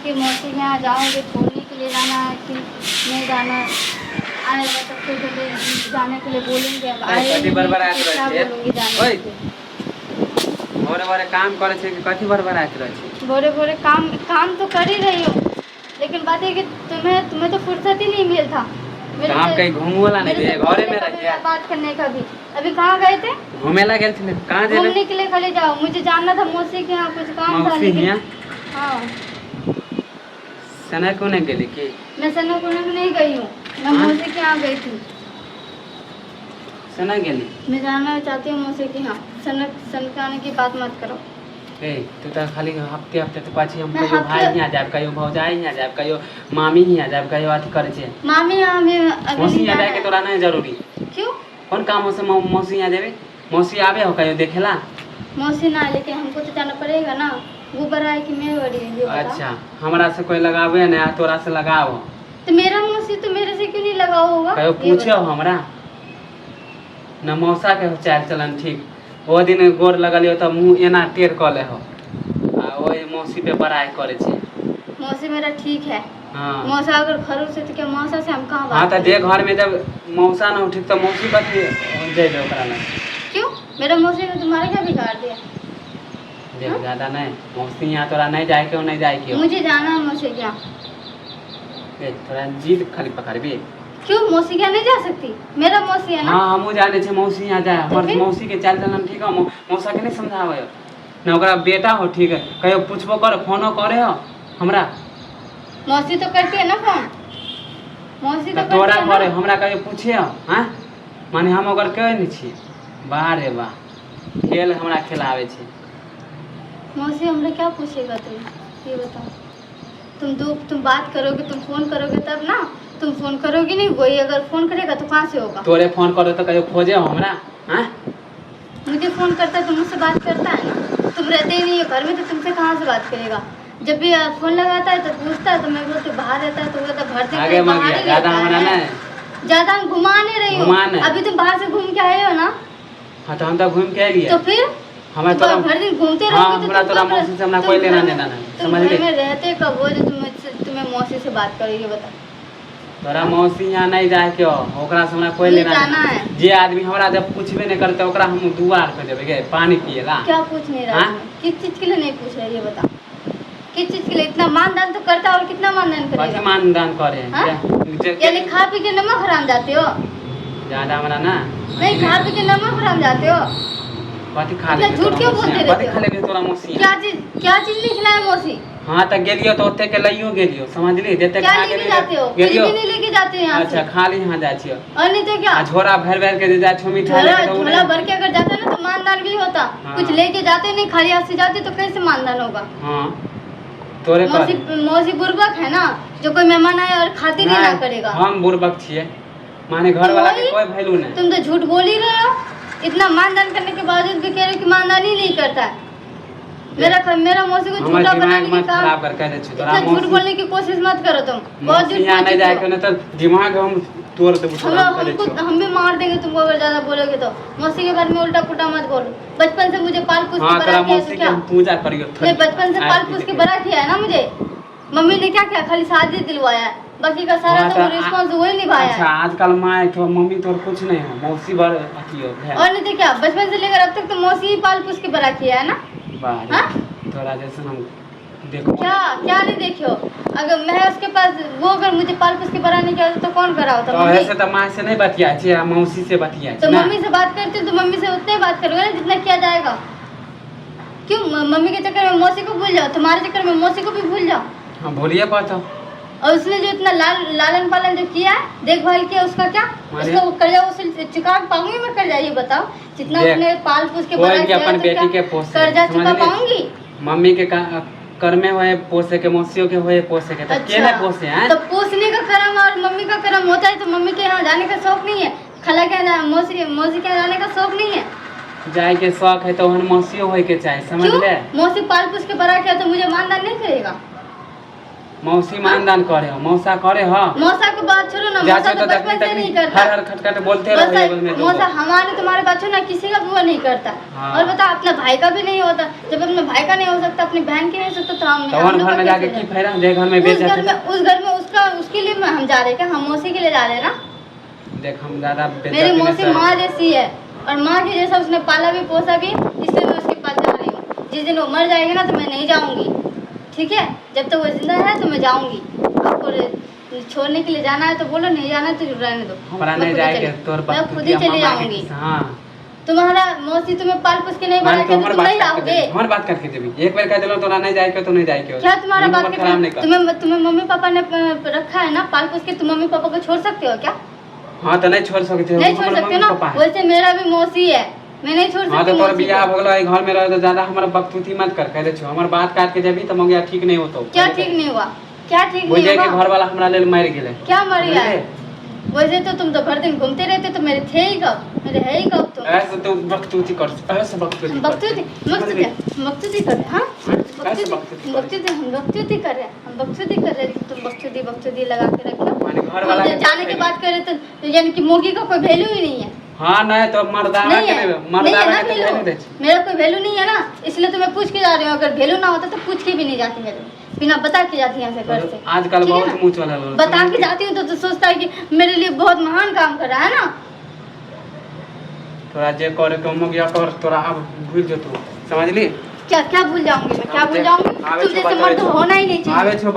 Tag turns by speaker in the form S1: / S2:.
S1: कि मौसी के यहाँ जाऊँगी, छोड़ने के लिए जाना है कि नहीं जाना, आएगा तो फिर जाने के लिए बोलेंगे। अब आए
S2: कथी बरबरात
S1: तो क्या
S2: रहे
S1: बोलूँगी जाने
S2: ओए
S1: के लिए।
S2: भोरे भोरे काम करे छे कि कथी बरबरात रहे छे?
S1: बोरे बोरे काम तो कर ही रही हूँ, लेकिन बात है कि तुम्हें तो फुर्सत ही नहीं मिलता
S2: काम कहीं घूमू वाला नहीं रे, घरे में रहिए।
S1: बात करने का भी। अभी कहाँ गए थे?
S2: घूमेला गेल थे, कहाँ जेबे?
S1: घूमने के लिए खाली जाओ, मुझे जानना था मौसी के यहाँ कुछ काम था।
S2: मौसी हियां
S1: हाँ,
S2: सना को नहीं गेली की?
S1: मैं सन्नाकुंड में नहीं गई हूँ, मैं मौसी के यहाँ गई थी।
S2: सना गेली?
S1: मैं जानना चाहती हूँ मौसी के यहाँ। सनकाने की बात मत करो।
S2: ए तू तो खाली हफ्ते हफ्ते तो पाछी हम
S1: मैं
S2: कहियो
S1: हफ्ते-
S2: भाई हियां जाब, कहियो भौजाई हियां जाब, कहियो मामी हियां जाब, कहियो अथी करे छे।
S1: मामी यहाँ अभी
S2: मौसी
S1: नहीं
S2: हियां
S1: जाना
S2: जाए के
S1: है।
S2: तोरा नहीं जरूरी?
S1: क्यों?
S2: कौन काम हो से मौसी हियां जेबे? मौसी आवे हो कहियो देखेला?
S1: मौसी ना, लेकिन हमको तो जाना पड़ेगा ना। वो बड़ा है कि मैं बड़ी है, ये बता।
S2: अच्छा, हमरा से कोई लगावे ना, तोरा से लगाओ।
S1: तो मेरा मौसी तो मेरे से क्यों नहीं लगाओ होगा?
S2: कहियो
S1: ये
S2: पूछे
S1: बताओ।
S2: हमरा न मौसा के चाल चलन ठीक। वो दिन गोर लगलियो त मुंह एना टेढ़ क ले हो आ ओई मौसी पे बड़ाई करे छे।
S1: मौसी मेरा ठीक है।
S2: हां
S1: मौसा अगर खरूस है तो क्या मौसा से हम कहाँ बात
S2: हां त दे
S1: करें?
S2: घर में जब मौसा न उठी त मौसी कथी देबे ओकरा लग?
S1: क्यों? मेरा मौसी ने तुम्हारे क्या बिगाड़ दिया?
S2: देख ज्यादा नहीं मौसी यहाँ तोरा नहीं जाए के नहीं जाए के हो।
S1: मुझे जाना है मौसी के यहाँ।
S2: देख थोड़ा जिद खाली पकड़बी।
S1: क्यों? मौसी के यहाँ नहीं जा सकती? मेरा मौसी है ना।
S2: हां हमहू जाने छे मौसी यहाँ जाए,
S1: तो
S2: हमर
S1: फिर?
S2: मौसी के चाल चलन ठीक है, मौसा के नहीं समझावे न ओकरा बेटा हो ठीक है, कहियो पूछबो कर फोनो करे हो हमरा
S1: मौसी तो करती है ना फोन। मौसी तो
S2: त तोरा
S1: करती
S2: करे
S1: है ना।
S2: हमरा कहियो पूछे हो? हां माने हम ओकर कहे नहीं छी। वाह रे वाह, खेल हमरा खिलावे छे।
S1: मौसी हमने क्या पूछेगा तुम? ये बताओ। तुम बात करोगे, तुम फोन करोगे तब ना। तुम फोन करोगे नहीं, वही अगर फोन करेगा तो कहाँ से होगा?
S2: तोरे फोन करो तो कहियो खोजे हो हमरा? हां
S1: मुझे फोन करता है तो मुझसे बात करता है ना। तुम रहते ही नहीं हो घर में तो तुमसे कहाँ से बात करेगा? जब भी फोन लगाता है तो पूछता है, तो मैं बोलती हूँ बाहर रहता है, तो वो तो भर दिन
S2: आगे मत
S1: बाहर
S2: गया
S1: ही
S2: ज्यादा
S1: रहता
S2: हमरा
S1: है।
S2: नहीं।
S1: ज्यादा हम घुमा नहीं रही
S2: घुमा नहीं।
S1: हूँ। अभी तुम बाहर से घूम के आए हो ना,
S2: हां तो हम तो घूम के लिए
S1: तो फिर
S2: हमरा
S1: तुम
S2: तोरा
S1: भर दिन घूमते
S2: हाँ,
S1: रहोगे तो
S2: हमरा
S1: तुम
S2: तोरा
S1: कब-
S2: मौसी से हमरा
S1: तुम
S2: कोई लेना
S1: घर में-
S2: देना नहीं,
S1: तुम
S2: समझ
S1: घर
S2: ली?
S1: में रहते कब हो जो तुम्हें मौसी से बात करो? ये बताओ।
S2: तोरा मौसी यहाँ नहीं जाए के हो, ओकरा से हमरा कोई
S1: मुझे
S2: लेना
S1: जाना
S2: नहीं।
S1: है।
S2: जे आदमी हमरा जब पूछबे नहीं करते ओकरा हम दुआर पे देबे गे पानी पिएला।
S1: क्या पूछ नहीं रहा
S2: हाँ?
S1: तुम्हें? किस चीज के लिए नहीं पूछ रहे ये बताओ? किस चीज के लिए? इतना मानदान तो करता है और कितना मानदान
S2: कथी
S1: करेगा?
S2: मानदान करे?
S1: हाँ? यानी खा पी के नमक हराम जाते हो?
S2: ज्यादा हमरा ना
S1: नहीं, खा पी के नमक हराम जाते हो?
S2: कथी खा
S1: इतना
S2: ले
S1: झूठ क्यों बोलते रहते
S2: कथी
S1: हो?
S2: खा ले तोरा मौसी?
S1: क्या चीज नहीं खिलाए मौसी?
S2: हां त गेलियो तो ओते के लइयो गेलियो, समझली? देते
S1: क्या
S2: खा के
S1: लेके जाते हो? कुछ
S2: गेलियो।
S1: भी नहीं लेके जाते हो यहाँ
S2: अच्छा
S1: से।
S2: खाली यहाँ जाए छियो
S1: और नहीं तो क्या?
S2: आ झोरा भर भर के दे जा छो मिठाई
S1: झोला
S2: लेके तो
S1: झोला भर के अगर जाता ना तो मानदान भी होता।
S2: हाँ।
S1: कुछ लेके जाते नहीं, खाली हाथ से जाते तो कैसे मानदान होगा?
S2: हां तोरे
S1: मौसी
S2: पर
S1: मौसी बुर्बक है ना, जो कोई मेहमान आए और खातिर ही ना करेगा।
S2: हम बुर्बक छिए, माने घर वाला के
S1: वही-
S2: कोई वैल्यू नहीं।
S1: तुम तो झूठ बोल ही रहे हो। इतना मानदान करने के बावजूद भी कह रहे हो कि मानदान ही नहीं करता है। मेरा मौसी को
S2: हमर
S1: झूठा
S2: दिमाग
S1: बनाने की
S2: मत खराब कर कह दे छी तोरा
S1: इतना झूठ
S2: मौसी
S1: बोलने की कोशिश मत करो तुम। बहुत
S2: मौसी
S1: झूठ
S2: यहाँ नहीं जाए
S1: बोलते
S2: के
S1: हो।
S2: न तो दिमाग हम तोड़ देबो तोरा करे छो।
S1: हम भी मार देंगे तुमको अगर ज्यादा बोलोगे तो। मौसी के बारे में उल्टा पुल्टा मत बोलो। बचपन से मुझे पाल पोस के
S2: हां
S1: बड़ा
S2: तोरा
S1: किया है
S2: मौसी
S1: तो
S2: के
S1: क्या?
S2: हम पूजा करियो
S1: नहीं, बचपन से पाल पोस के बड़ा किया है ना मुझे। मम्मी ने क्या किया? खाली शादी दिलवाया है, बाकी का सारा
S2: हाँ,
S1: तो
S2: तो
S1: रिस्पॉन्स वही निभाया
S2: अच्छा
S1: है।
S2: आजकल माँ तो मम्मी तोर कुछ नहीं है, मौसी बर अथियो है।
S1: और नहीं तो क्या? बचपन से लेकर अब तक तो मौसी ही पाल पोस के बड़ा किया है ना।
S2: बारे
S1: हाँ?
S2: तोरा जैसे हम देखो
S1: क्या क्या नहीं देखियो? अगर मैं उसके पास वो अगर मुझे पाल पोस के बड़ा नहीं किया होता तो कौन करा होता?
S2: तो
S1: मम्मी।
S2: ऐसे तो माँ से नहीं बतिया छे, मौसी से बतिया
S1: तो
S2: छे ना।
S1: मम्मी से बात करती हूँ तो मम्मी से उतने बात करोगे ना जितना किया जाएगा। क्यों मम्मी के चक्कर में मौसी को भूल जाओ? तुम्हारे चक्कर में मौसी को भी भूल जाओ।
S2: हाँ भूलिए पाता
S1: और उसने जो इतना लालन पालन जो किया है, देखभाल किया, उसका क्या?
S2: माने-
S1: उसका वो कर्जा उसे चुका पाऊंगी मैं? कर्जा ये बताओ, जितना
S2: देख,
S1: उसने पाल पोस के
S2: कोई
S1: बड़ा
S2: भी
S1: किया
S2: अपन
S1: तो
S2: बेटी
S1: क्या
S2: के पोसे,
S1: कर्जा
S2: समझ
S1: चुका
S2: ली?
S1: पाऊंगी?
S2: मम्मी के कर में होए पोसे के, मौसियों के होए पोसे के, तो के ना पोसे हैं?
S1: तो पोसने का कर्म और मम्मी का कर्म होता है, तो मम्मी के यहाँ जाने का शौक नहीं है? खाला के यहाँ मौसी के यहाँ जाने का शौक नहीं है?
S2: जाए के शौक है तो हम मौसियों होए के चाहे, समझ
S1: क्यों?
S2: ले?
S1: मौसी पाल पोस के बड़ा किया तो मुझे मानदान नहीं करेगा?
S2: मौसी मानदान करे हो, मौसा करे हो।
S1: मौसा को बात छोड़ो ना,
S2: जाचे
S1: मौसा
S2: तो
S1: तो बचपन से नहीं करता।
S2: हर खटखट बोलते रहो ये बोल में दो।
S1: मौसा हमारे तुम्हारे बात छोड़ो ना, किसी का बुआ नहीं करता।
S2: हाँ।
S1: और बता अपना भाई का भी नहीं होता, जब अपने भाई का नहीं हो सकता, अपनी बहन की नहीं हो सकता, तो हम
S2: तो घर में जाके की फायदा, जे घर में बेच जाते।
S1: उस घर में उसका उसके लिए हम जा रहे हैं क्या? हम मौसी के लिए जा रहे हैं ना।
S2: देख हम ज्यादा
S1: मेरी मौसी माँ जैसी है, और माँ के जैसा उसने पाला भी पोसा भी, इसलिए मैं उसके पास जा रही हूँ। जिस दिन वो मर जाएगी ना तो मैं नहीं जाऊँगी, ठीक है? जब तक वो जिंदा है तो मैं जाऊँगी। आपको छोड़ने के लिए जाना है तो बोलो, नहीं जाना है तो रहने दो।
S2: हमारा नहीं जाएगा, तोर
S1: मैं खुद ही चली जाऊँगी।
S2: हां
S1: तुम्हारा मौसी तुम्हें पाल पोस के नहीं बना के, तुम नहीं आओगे।
S2: हमारी बात करके जब एक बार कह दिलो तोरा नहीं जाएगा तो नहीं जाएगा।
S1: क्या तुम्हारा बात के तुम्हें मम्मी पापा ने रखा है ना पाल पोस के, तुम मम्मी पापा को छोड़ सकते हो क्या?
S2: हां तो नहीं छोड़ सकते,
S1: नहीं छोड़ सकते ना। वैसे मेरा भी मौसी है, मैं नहीं छोड़ सकती।
S2: हां तो तोर बियाह हो गेलो, घर में रहो तो ज्यादा हमर बकतूती मत कर, कह दे छो हमर बात काट के जबी त मगिया ठीक नहीं होतो।
S1: क्या ठीक नहीं हुआ? क्या ठीक नहीं हुआ?
S2: बुझे के घर वाला हमरा लेल मार गेले।
S1: क्या मर गया? वैसे तो तुम तो भर दिन घूमते रहते, तो मेरे थे ही कब, मेरे है ही कब? तो
S2: ऐसे तो बकतूती कर, ऐसे बकतूती
S1: बकतूती कर। हाँ बकतूती, हम बकतूती कर रहे हैं, हम बकतूती कर रहे हैं। तुम बकतूती लगा के रखो।
S2: माने घर वाला
S1: जाने की बात कर रहे तो यानी कि मोगी का कोई वैल्यू ही नहीं है।
S2: हाँ नहीं तो मर्दाना के मर्दाना के वैल्यू दे।
S1: मेरा कोई वैल्यू नहीं है ना, इसलिए तो मैं पूछ के जा रही हूँ। अगर वैल्यू ना होता तो पूछ के भी नहीं जाती, मेरे बिना बता के जाती यहाँ से घर से।
S2: आजकल बहुत मुंह चला लो,
S1: बता के जाती हूँ तो सोचता है कि मेरे लिए बहुत महान काम कर रहा है ना।
S2: तोरा जे करे के मगिया कर, तोरा अब भूल जो तू, समझ ली?
S1: क्या भूल जाऊंगी मैं? क्या भूल जाऊंगी? तुम जैसे मर्द होना ही नहीं चाहिए।
S2: आवे छो।